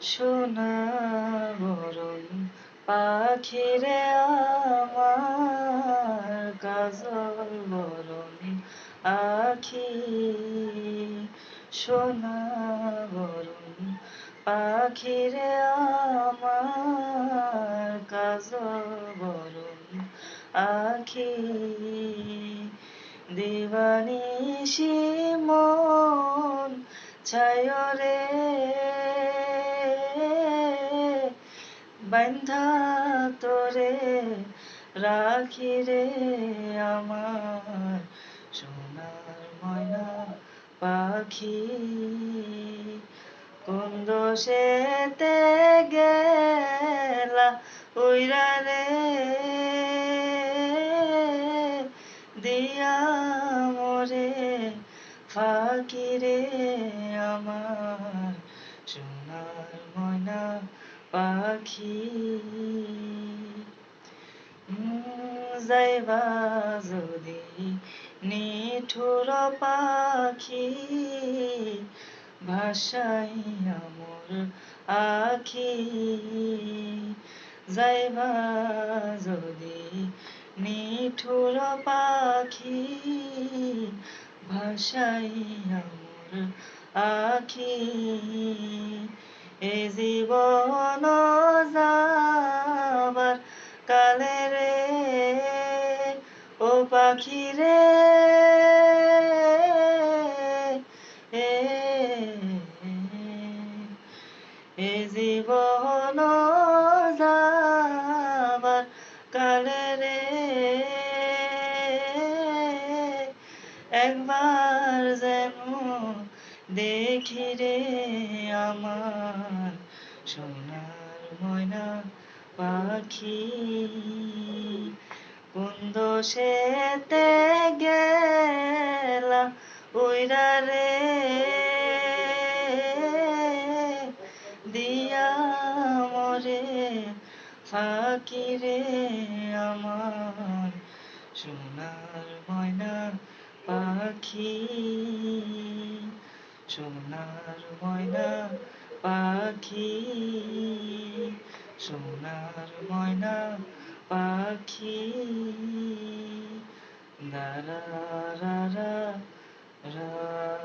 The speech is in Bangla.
সোনা বরণ পাখিরে আমার, কাজল বরণ আখি। সোনা বরণ পাখিরে আমার, কাজল বরণ আখি। দিবানিশি মন ছায় রে, বান্ধা তোরে রাখি রে আমার, সোনার ময়না পাখি। কোন দোষেতে গেলা উইরা রে, দিয়া মোরে ফাঁকি রে আমার, সোনার ময়না পাখি। যাইবা যদি নিঠুর পাখি, ভাষাইয়া মোর আখি। যাইবা যদি নিঠুর পাখি, ভাষাইয়া মোর আখি। এ জীবন যাবার কালে রে, ও পাখি রে, এ জীবন যাবার কালে রে, একবার যেন দেখি রে আমার, সোনার ময়না পাখি। কোন দোষেতে গেলা উইরা রে, দিয়া মোরে ফাঁকি রে আমার, সোনার ময়না পাখি। সোনার ময়না পাখি, সোনার ময়না পাখি। দারা রা রা রা।